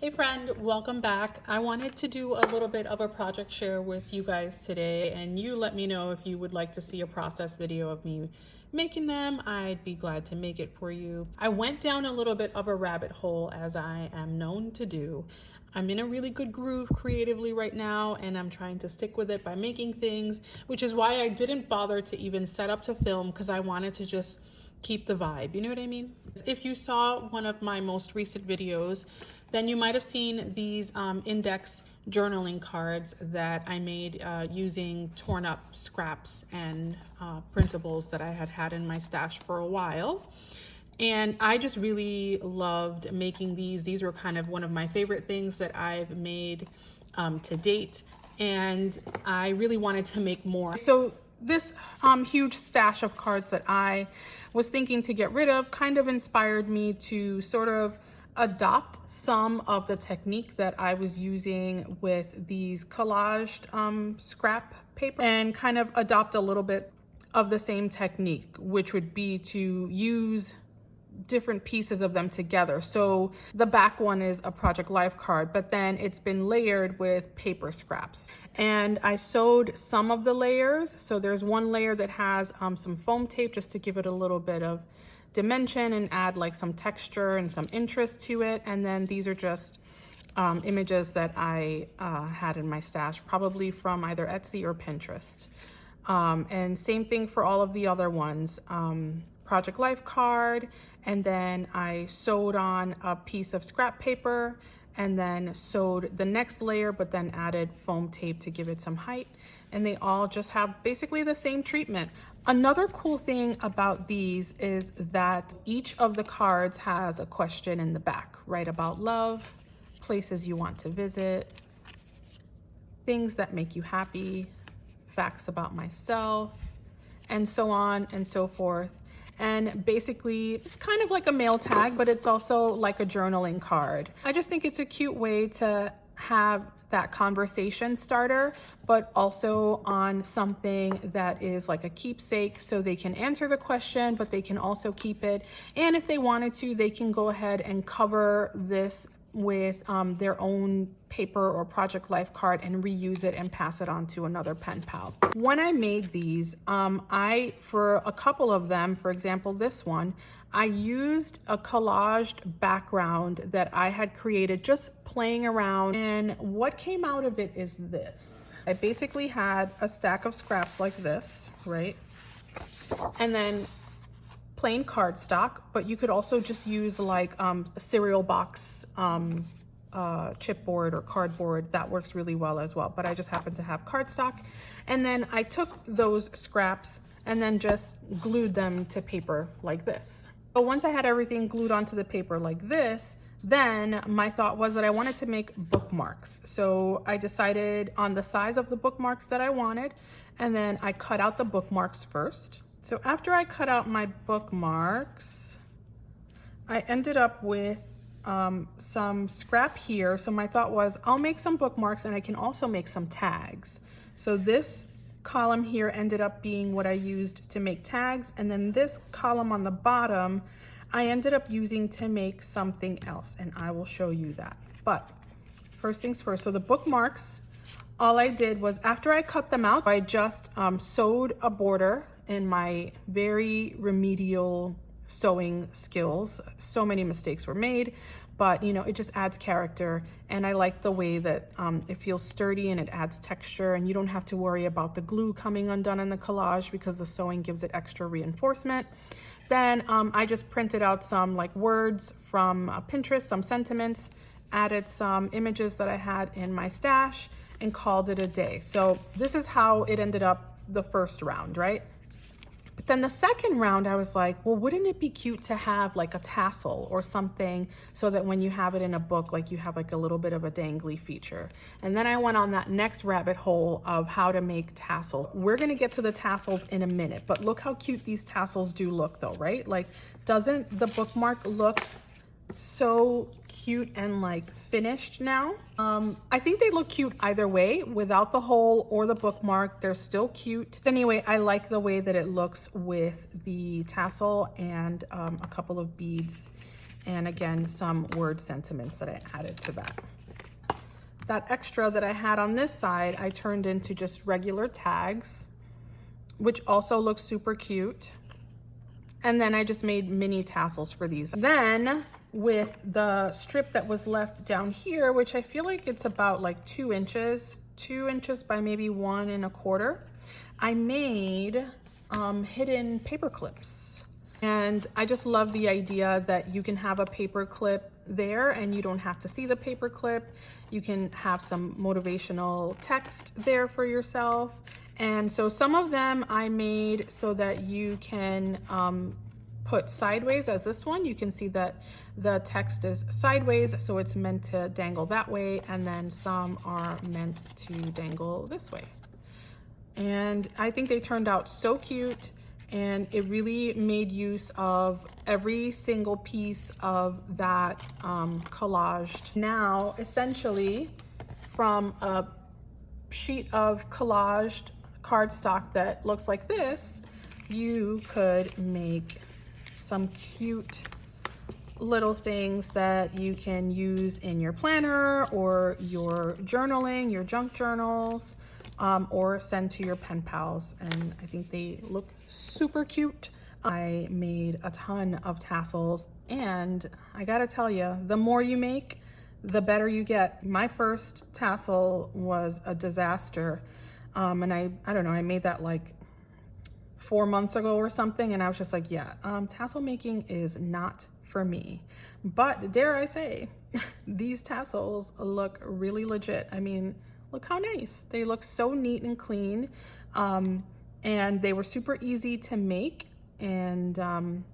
Hey friend, welcome back. I wanted to do a little bit of a project share with you guys today, and you let me know if you would like to see a process video of me making them. I'd be glad to make it for you. I went down a little bit of a rabbit hole, as I am known to do. I'm in a really good groove creatively right now, and I'm trying to stick with it by making things, which is why I didn't bother to even set up to film, because I wanted to just keep the vibe, you know what I mean? If you saw one of my most recent videos, then you might have seen these index journaling cards that I made using torn up scraps and printables that I had had in my stash for a while. And I just really loved making these. These were kind of one of my favorite things that I've made to date. And I really wanted to make more. So this huge stash of cards that I was thinking to get rid of kind of inspired me to sort of adopt some of the technique that I was using with these collaged scrap paper and kind of adopt a little bit of the same technique, which would be to use different pieces of them together. So the back one is a Project Life card, but then it's been layered with paper scraps. And I sewed some of the layers. So there's one layer that has some foam tape just to give it a little bit of dimension and add like some texture and some interest to it. And then these are just images that I had in my stash, probably from either Etsy or Pinterest. And same thing for all of the other ones. Project Life card, and then I sewed on a piece of scrap paper and then sewed the next layer, but then added foam tape to give it some height. And they all just have basically the same treatment. Another cool thing about these is that each of the cards has a question in the back. Write about love, places you want to visit, things that make you happy, facts about myself, and so on and so forth. And basically, it's kind of like a mail tag, but it's also like a journaling card. I just think it's a cute way to have that conversation starter, but also on something that is like a keepsake, so they can answer the question, but they can also keep it. And if they wanted to, they can go ahead and cover this with their own paper or Project Life card and reuse it and pass it on to another pen pal. When I made these, for a couple of them, for example, this one, I used a collaged background that I had created just playing around. And what came out of it is this. I basically had a stack of scraps like this, right? And then plain cardstock, but you could also just use like a cereal box chipboard or cardboard. That works really well as well, but I just happen to have cardstock. And then I took those scraps and then just glued them to paper like this. So once I had everything glued onto the paper like this, then my thought was that I wanted to make bookmarks. So I decided on the size of the bookmarks that I wanted, and then I cut out the bookmarks first. So after I cut out my bookmarks, I ended up with some scrap here. So my thought was I'll make some bookmarks and I can also make some tags. So this column here ended up being what I used to make tags. And then this column on the bottom, I ended up using to make something else. And I will show you that. But first things first, so the bookmarks, all I did was after I cut them out, I just sewed a border in my very remedial sewing skills. So many mistakes were made, but you know, it just adds character. And I like the way that it feels sturdy and it adds texture, and you don't have to worry about the glue coming undone in the collage because the sewing gives it extra reinforcement. Then I just printed out some like words from Pinterest, some sentiments, added some images that I had in my stash, and called it a day. So this is how it ended up the first round, right? But then the second round, I was like, well, wouldn't it be cute to have like a tassel or something so that when you have it in a book, like you have like a little bit of a dangly feature. And then I went on that next rabbit hole of how to make tassels. We're gonna get to the tassels in a minute, but look how cute these tassels do look though, right? Like, doesn't the bookmark look so cute and like finished now? I think they look cute either way, without the hole or the bookmark. They're still cute. Anyway, I like the way that it looks with the tassel and a couple of beads and again, some word sentiments that I added to that. That extra that I had on this side, I turned into just regular tags, which also looks super cute. And then I just made mini tassels for these. Then with the strip that was left down here, which I feel like it's about like 2 inches by maybe 1 1/4, I made hidden paper clips. And I just love the idea that you can have a paper clip there and you don't have to see the paper clip. You can have some motivational text there for yourself. And so some of them I made so that you can put sideways, as this one. You can see that the text is sideways, so it's meant to dangle that way, and then some are meant to dangle this way. And I think they turned out so cute, and it really made use of every single piece of that collage. Now, essentially, from a sheet of collaged cardstock that looks like this, you could make some cute little things that you can use in your planner or your journaling, your junk journals, or send to your pen pals. And I think they look super cute. I made a ton of tassels, and I gotta tell you, the more you make, the better you get. My first tassel was a disaster. And I don't know, I made that like 4 months ago or something, and I was just like, yeah, tassel making is not for me. But dare I say, these tassels look really legit. I mean, look how nice. They look so neat and clean, and they were super easy to make. And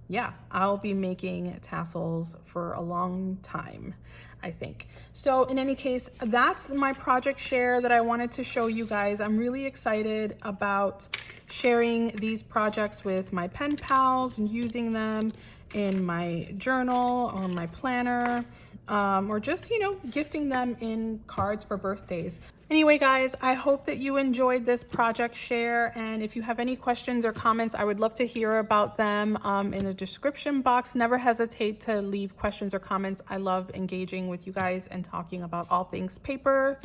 yeah, I'll be making tassels for a long time, I think. So in any case, that's my project share that I wanted to show you guys. I'm really excited about sharing these projects with my pen pals and using them in my journal or my planner, or just, you know, gifting them in cards for birthdays. Anyway, guys, I hope that you enjoyed this project share, and if you have any questions or comments, I would love to hear about them in the description box. Never hesitate to leave questions or comments. I love engaging with you guys and talking about all things paper.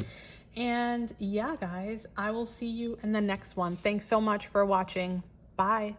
And yeah, guys, I will see you in the next one. Thanks so much for watching. Bye.